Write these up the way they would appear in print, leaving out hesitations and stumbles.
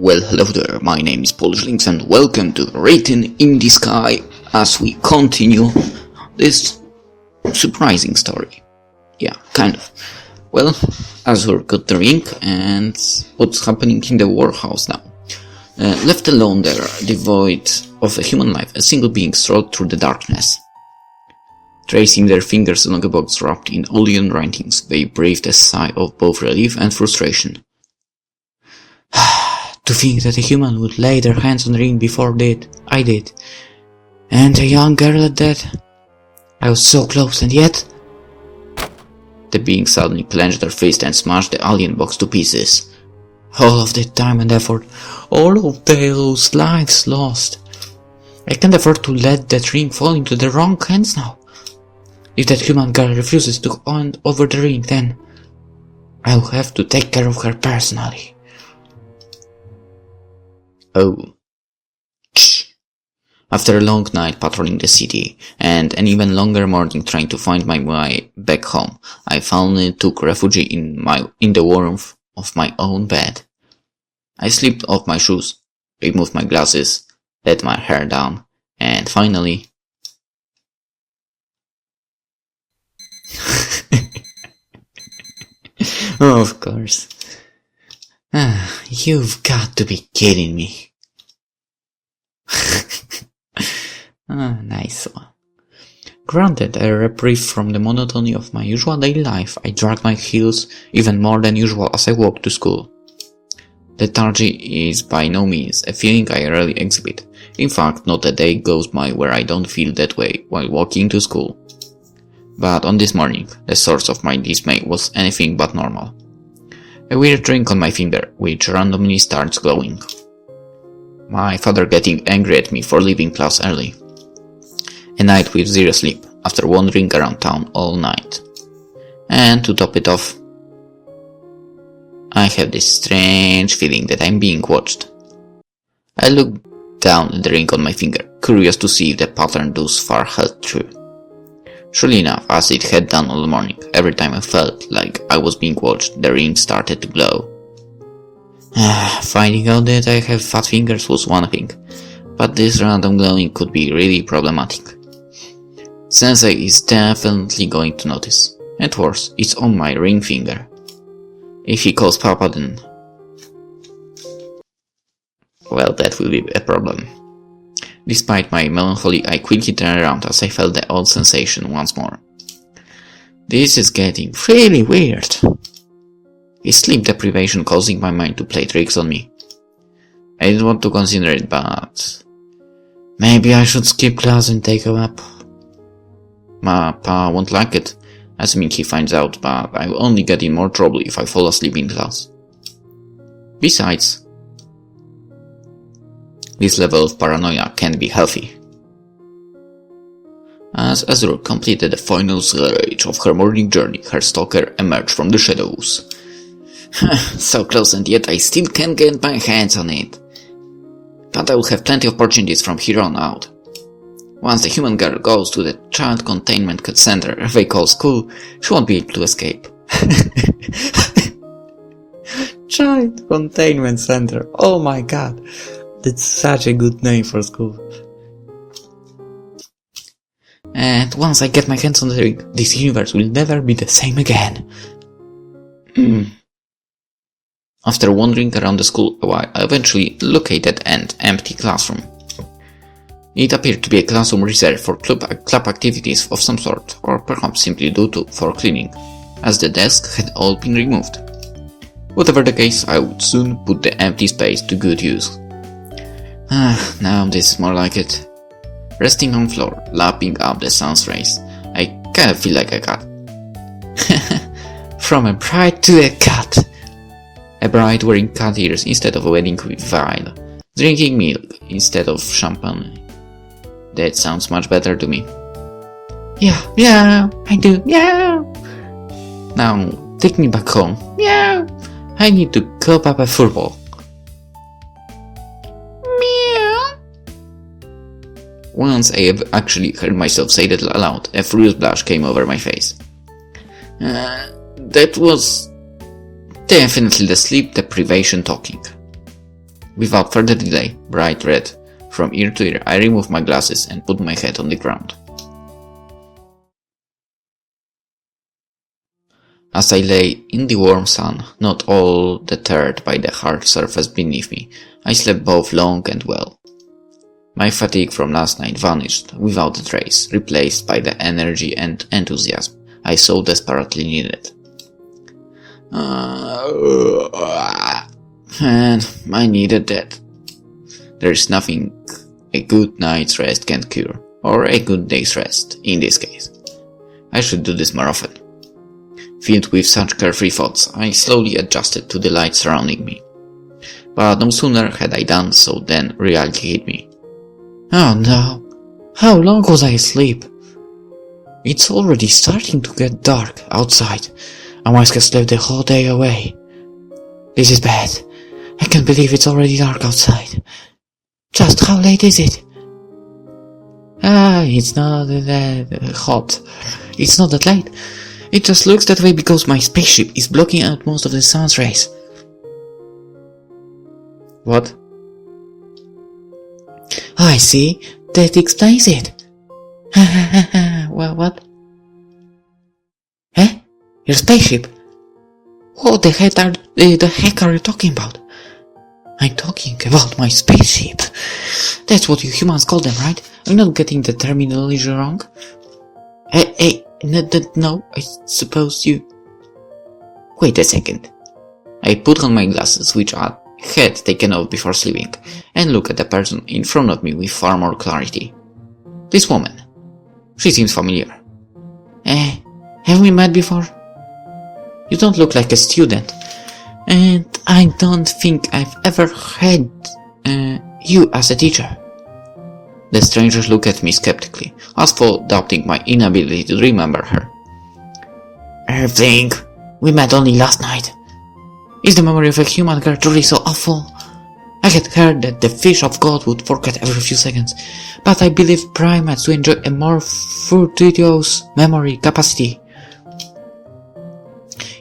Well, hello there, my name is PolishLynx and welcome to Written in the Sky as we continue this surprising story. Yeah, kind of. Well, Azure got the ring and what's happening in the warehouse now? Left alone there, devoid of a human life, a single being strode through the darkness. Tracing their fingers along a box wrapped in olean writings, they breathed a sigh of both relief and frustration. To think that a human would lay their hands on the ring before I did. And a young girl at that. I was so close, and yet... The being suddenly clenched their fist and smashed the alien box to pieces. All of the time and effort, all of those lives lost. I can't afford to let that ring fall into the wrong hands now. If that human girl refuses to hand over the ring, then I'll have to take care of her personally. Oh. After a long night patrolling the city, and an even longer morning trying to find my way back home, I finally took refuge in the warmth of my own bed. I slipped off my shoes, removed my glasses, let my hair down, and finally... Of course. You've got to be kidding me. Nice one. Granted a reprieve from the monotony of my usual daily life, I dragged my heels even more than usual as I walked to school. Lethargy is by no means a feeling I rarely exhibit. In fact, not a day goes by where I don't feel that way while walking to school. But on this morning, the source of my dismay was anything but normal. A weird ring on my finger, which randomly starts glowing. My father getting angry at me for leaving class early. A night with zero sleep, after wandering around town all night. And to top it off, I have this strange feeling that I'm being watched. I looked down at the ring on my finger, curious to see if the pattern thus far held true. Surely enough, as it had done all morning, every time I felt like I was being watched, the ring started to glow. Finding out that I have fat fingers was one thing, but this random glowing could be really problematic. Sensei is definitely going to notice, and worse, it's on my ring finger. If he calls Papa, then... well, that will be a problem. Despite my melancholy, I quickly turned around as I felt the old sensation once more. This is getting really weird. Is sleep deprivation causing my mind to play tricks on me? I didn't want to consider it, but... maybe I should skip class and take a nap. My pa won't like it, assuming he finds out, but I will only get in more trouble if I fall asleep in class. Besides, this level of paranoia can be healthy. As Azure completed the final stage of her morning journey, her stalker emerged from the shadows. So close, and yet I still can't get my hands on it. But I will have plenty of opportunities from here on out. Once the human girl goes to the child containment center they call school, she won't be able to escape. Child containment center, oh my god. That's such a good name for school. And once I get my hands on the ring, this universe will never be the same again. After wandering around the school a while, I eventually located an empty classroom. It appeared to be a classroom reserved for club activities of some sort, or perhaps simply for cleaning, as the desks had all been removed. Whatever the case, I would soon put the empty space to good use. Now this is more like it. Resting on floor, lapping up the sun's rays, I kinda feel like a cat. From a bride to a cat. A bride wearing cat ears instead of a wedding veil. Drinking milk instead of champagne. That sounds much better to me. Yeah, I do, yeah. Now, take me back home. Yeah, I need to coop up a football. Once I have actually heard myself say that aloud, a furious blush came over my face. That was definitely the sleep deprivation talking. Without further delay, bright red. From ear to ear, I removed my glasses and put my head on the ground. As I lay in the warm sun, not all deterred by the hard surface beneath me, I slept both long and well. My fatigue from last night vanished without a trace, replaced by the energy and enthusiasm I so desperately needed. And I needed that. There is nothing a good night's rest can cure, or a good day's rest, in this case. I should do this more often. Filled with such carefree thoughts, I slowly adjusted to the light surrounding me. But no sooner had I done so than reality hit me. Oh no! How long was I asleep? It's already starting to get dark outside. I must have slept the whole day away. This is bad. I can't believe it's already dark outside. Just how late is it? It's not that hot. It's not that late. It just looks that way because my spaceship is blocking out most of the sun's rays. What? I see. That explains it. Well, what? Eh? Your spaceship? What the heck are you talking about? I'm talking about my spaceship. That's what you humans call them, right? I'm not getting the terminology wrong. No, I suppose you... Wait a second. I put on my glasses, which I had taken off before sleeping, and look at the person in front of me with far more clarity. This woman. She seems familiar. Have we met before? You don't look like a student, and I don't think I've ever had you as a teacher. The strangers look at me skeptically, as though doubting my inability to remember her. Think we met only last night. Is the memory of a human girl truly so awful? I had heard that the fish of God would forget every few seconds, but I believe primates to enjoy a more fortuitous memory capacity.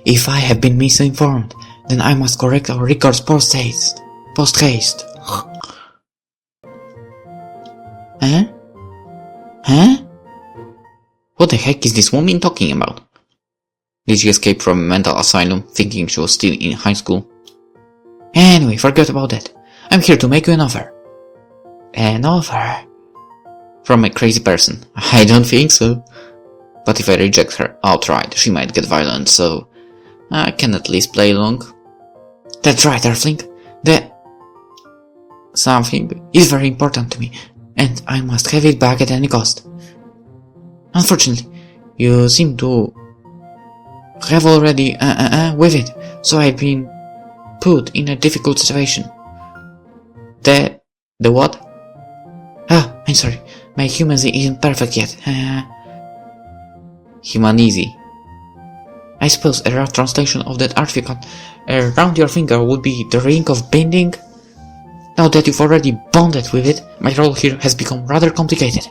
If I have been misinformed, then I must correct our records post-haste. Huh? What the heck is this woman talking about? Did she escape from a mental asylum thinking she was still in high school? Anyway, forget about that. I'm here to make you an offer. An offer? From a crazy person? I don't think so. But if I reject her outright, she might get violent, so I can at least play along. That's right, Earthling. Something is very important to me, and I must have it back at any cost. Unfortunately, you seem to have already with it, so I've been put in a difficult situation. The what? I'm sorry, my humanism isn't perfect yet. Humanism. I suppose a rough translation of that artifact around your finger would be the ring of binding. Now that you've already bonded with it, my role here has become rather complicated.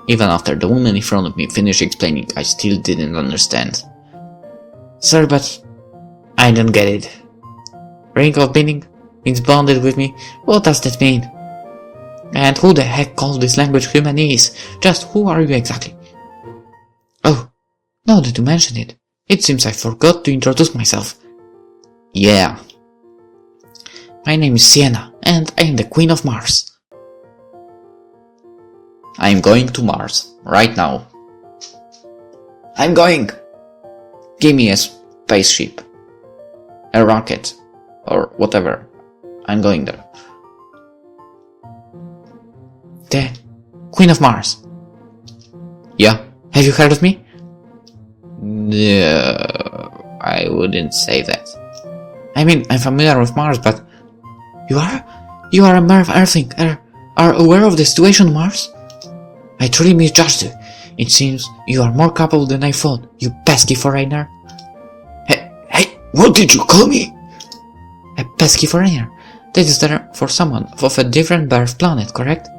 Even after the woman in front of me finished explaining, I still didn't understand. Sorry, but I don't get it. Ring of binding means bonded with me. What does that mean? And who the heck calls this language human is? Just who are you exactly? Oh, now that you mention it, it seems I forgot to introduce myself. Yeah. My name is Sienna, and I am the Queen of Mars. I'm going to Mars, right now. I'm going! Give me a spaceship. A rocket. Or whatever. I'm going there. The Queen of Mars. Yeah. Have you heard of me? I wouldn't say that. I mean, I'm familiar with Mars, but... You are? You are a mere Earthling, are aware of the situation on Mars? I truly misjudged you. It seems you are more capable than I thought, you pesky foreigner. Hey, what did you call me? A pesky foreigner. That is the term for someone of a different birth planet, correct?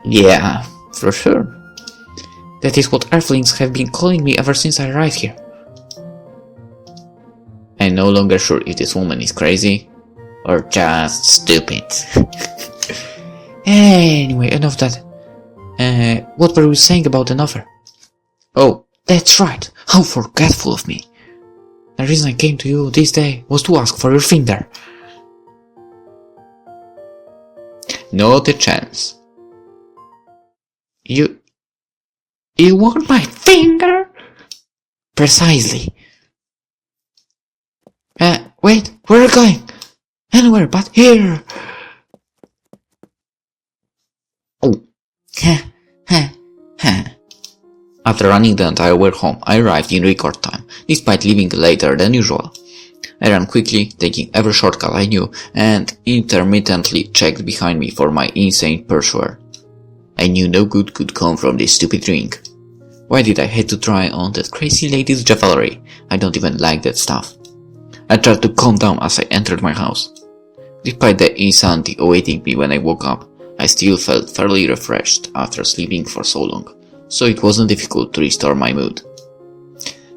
Yeah, for sure. That is what Earthlings have been calling me ever since I arrived here. I'm no longer sure if this woman is crazy, Or just stupid. Anyway, enough that. What were we saying about an offer? Oh, that's right. How forgetful of me. The reason I came to you this day was to ask for your finger. Not a chance. You want my finger? Precisely. Wait, where are you going? Anywhere but here. Oh. After running the entire way home, I arrived in record time, despite leaving later than usual. I ran quickly, taking every shortcut I knew, and intermittently checked behind me for my insane pursuer. I knew no good could come from this stupid ring. Why did I have to try on that crazy lady's jewelry? I don't even like that stuff. I tried to calm down as I entered my house. Despite the insanity awaiting me when I woke up, I still felt fairly refreshed after sleeping for so long, so it wasn't difficult to restore my mood.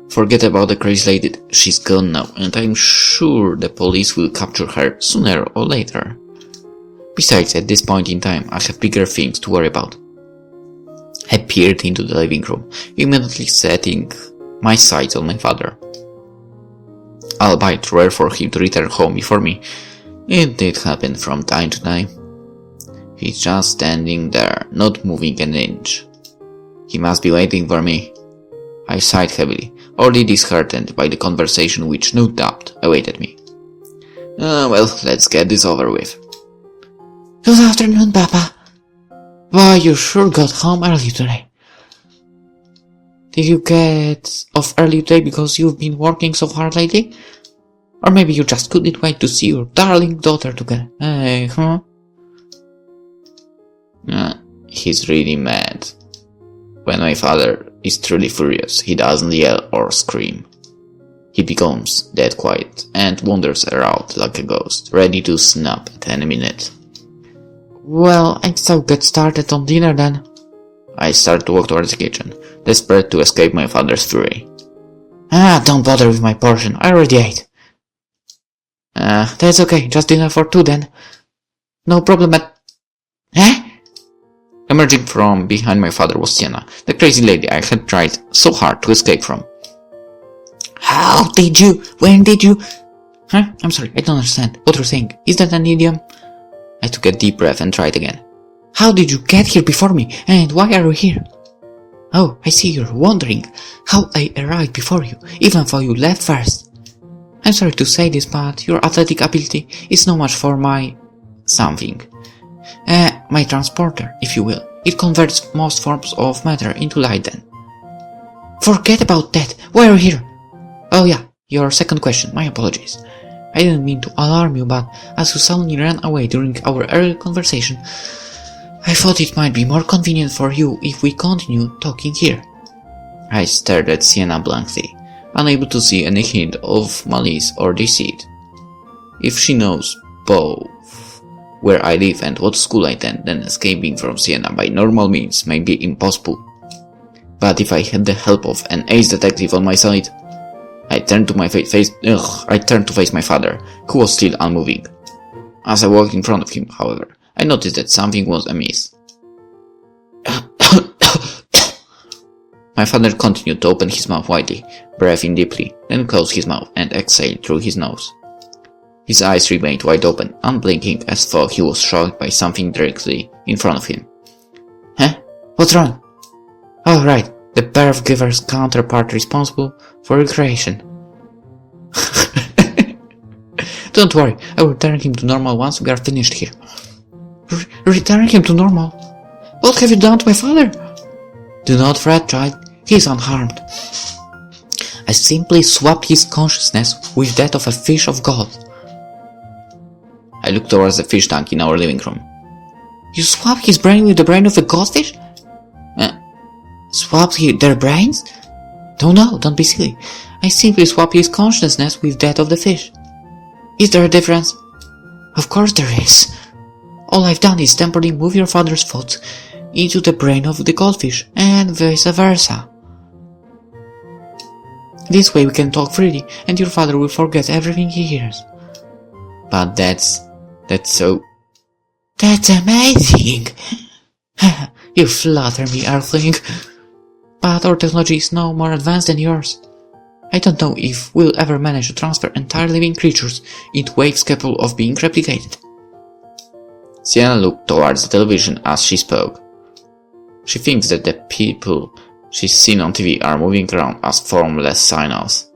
Forget about the crazy lady, she's gone now, and I'm sure the police will capture her sooner or later. Besides, at this point in time, I have bigger things to worry about. I peered into the living room, immediately setting my sights on my father. Albeit rare for him to return home before me, it did happen from time to time. He's just standing there, not moving an inch. He must be waiting for me. I sighed heavily, already disheartened by the conversation which no doubt awaited me. Well, let's get this over with. Good afternoon, Papa. Why, you sure got home early today. Did you get off early today because you've been working so hard lately? Or maybe you just couldn't wait to see your darling daughter together. Hey, huh? He's really mad. When my father is truly furious, he doesn't yell or scream. He becomes dead quiet and wanders around like a ghost, ready to snap at any minute. Well, I guess I'll get started on dinner then. I start to walk towards the kitchen, desperate to escape my father's fury. Don't bother with my portion, I already ate. That's okay, just dinner for two then. No problem at... Emerging from behind my father was Sienna, the crazy lady I had tried so hard to escape from. How did you? When did you? I'm sorry, I don't understand. What you're saying? Is that an idiom? I took a deep breath and tried again. How did you get here before me? And why are you here? Oh, I see you're wondering how I arrived before you, even though you left first. I'm sorry to say this, but your athletic ability is no match for my... something. My transporter, if you will. It converts most forms of matter into light then. Forget about that. Why are you here? Oh yeah, your second question. My apologies. I didn't mean to alarm you, but as you suddenly ran away during our earlier conversation, I thought it might be more convenient for you if we continue talking here. I stared at Sienna blankly, unable to see any hint of malice or deceit. If she knows both where I live and what school I attend, then escaping from Sienna by normal means may be impossible. But if I had the help of an ace detective on my side, I turned to face my father, who was still unmoving. As I walked in front of him, however, I noticed that something was amiss. My father continued to open his mouth widely, breathe in deeply, then close his mouth and exhale through his nose. His eyes remained wide open, unblinking, as though he was shocked by something directly in front of him. What's wrong? Oh, right, the birth giver's counterpart responsible for recreation. Don't worry, I will return him to normal once we are finished here. Return him to normal? What have you done to my father? Do not fret, child, he is unharmed. I simply swapped his consciousness with that of a fish of God. I looked towards the fish tank in our living room. You swapped his brain with the brain of a goldfish? Swapped their brains? No, don't be silly. I simply swapped his consciousness with that of the fish. Is there a difference? Of course there is. All I've done is temporarily move your father's thoughts into the brain of the goldfish, and vice versa. This way we can talk freely, and your father will forget everything he hears. But that's so... That's amazing! You flatter me, Earthling. But our technology is no more advanced than yours. I don't know if we'll ever manage to transfer entire living creatures into waves capable of being replicated. Sienna looked towards the television as she spoke. She thinks that the people she's seen on TV are moving around as formless signals.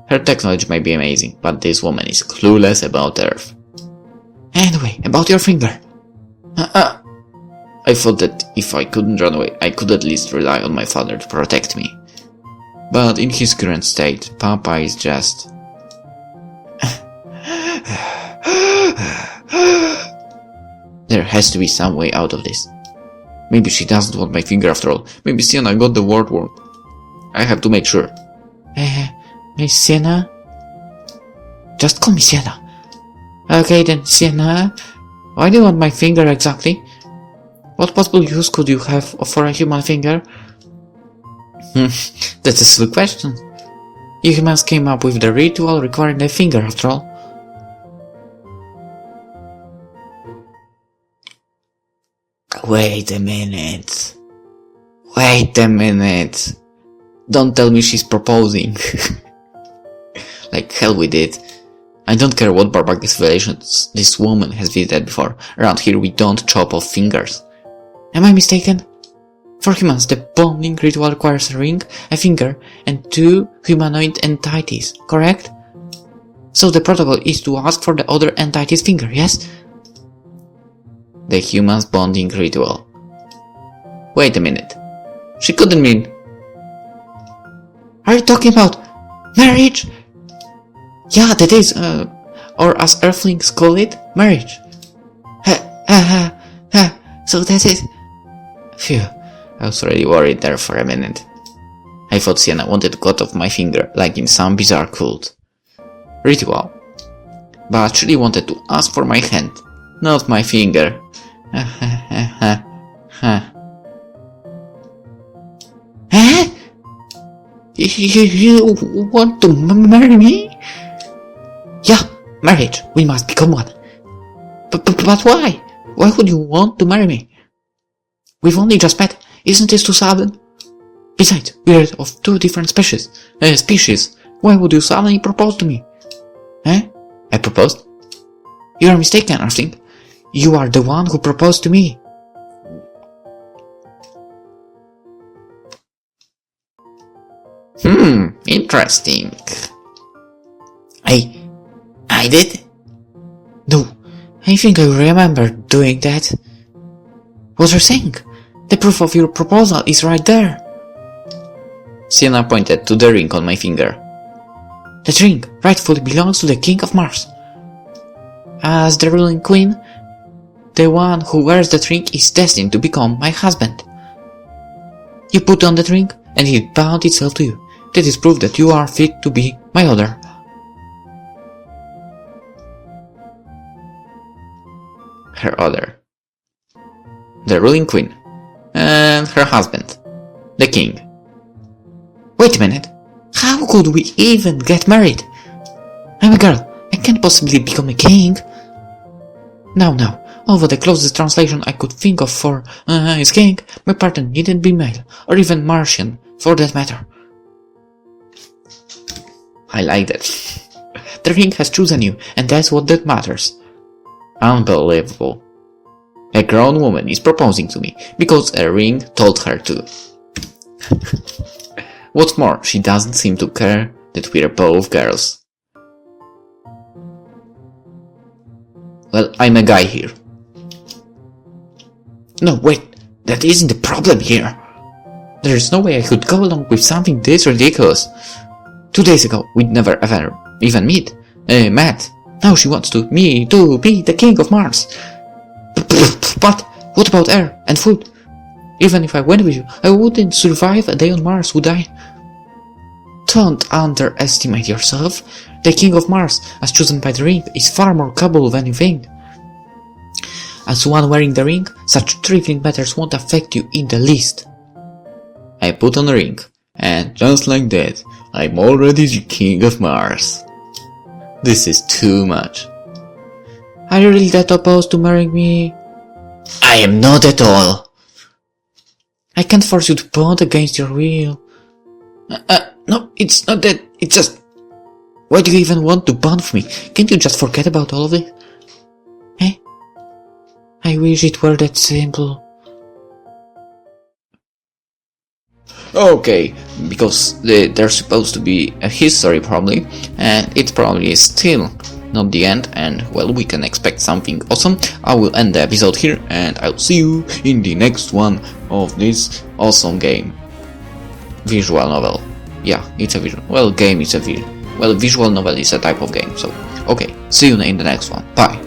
Her technology may be amazing, but this woman is clueless about Earth. Anyway, about your finger. I thought that if I couldn't run away, I could at least rely on my father to protect me. But in his current state, Papa is just... There has to be some way out of this. Maybe she doesn't want my finger after all. Maybe Sienna got the word wrong. I have to make sure. Miss Sienna? Just call me Sienna. Okay then, Sienna. Why do you want my finger exactly? What possible use could you have for a human finger? That's a silly question. You humans came up with the ritual requiring the finger after all. Wait a minute. Wait a minute. Don't tell me she's proposing. Like hell we did. I don't care what barbaric civilizations this woman has visited before. Around here we don't chop off fingers. Am I mistaken? For humans, the bonding ritual requires a ring, a finger, and 2 humanoid entities, correct? So the protocol is to ask for the other entity's finger, yes? The humans bonding ritual. Wait a minute. She couldn't mean... Are you talking about marriage? Yeah, that is, or as Earthlings call it, marriage. So that's it. Phew, I was already worried there for a minute. I thought Sienna wanted to cut off my finger, like in some bizarre cult. Ritual. But she wanted to ask for my hand, not my finger. You want to marry me? Yeah, marriage. We must become one. But why? Why would you want to marry me? We've only just met. Isn't this too sudden? Besides, we're of 2 different species. Why would you suddenly propose to me? I proposed? You are mistaken, I think. You are the one who proposed to me. Interesting. I did? No, I think I remember doing that. What you're saying? The proof of your proposal is right there. Sienna pointed to the ring on my finger. That ring rightfully belongs to the King of Mars. As the ruling queen, the one who wears that ring is destined to become my husband. You put on that ring, and it bound itself to you. That is proof that you are fit to be my other. Her other. The ruling queen. And her husband. The king. Wait a minute. How could we even get married? I'm a girl. I can't possibly become a king. Now. Although the closest translation I could think of for is king, my partner needn't be male, or even Martian, for that matter. I like that. The ring has chosen you, and that's what that matters. Unbelievable. A grown woman is proposing to me because a ring told her to. What's more, she doesn't seem to care that we're both girls. Well, I'm a guy here. No, wait, that isn't the problem here. There is no way I could go along with something this ridiculous. 2 days ago, we'd never ever even met. Now she wants me to be the King of Mars. But what about air and food? Even if I went with you, I wouldn't survive a day on Mars, would I? Don't underestimate yourself. The King of Mars, as chosen by the ring, is far more capable than you think. As one wearing the ring, such trivial matters won't affect you in the least. I put on a ring, and just like that, I'm already the King of Mars. This is too much. Are you really that opposed to marrying me? I am not at all. I can't force you to bond against your will. No, it's not that. It's just. Why do you even want to bond with me? Can't you just forget about all of it? Eh? I wish it were that simple. Okay, because there's supposed to be a history probably, and it probably is still not the end, and well, we can expect something awesome. I will end the episode here, and I'll see you in the next one of this awesome game. Visual novel. Yeah, it's a visual. Well, game is a visual. Well, visual novel is a type of game, so okay, see you in the next one. Bye.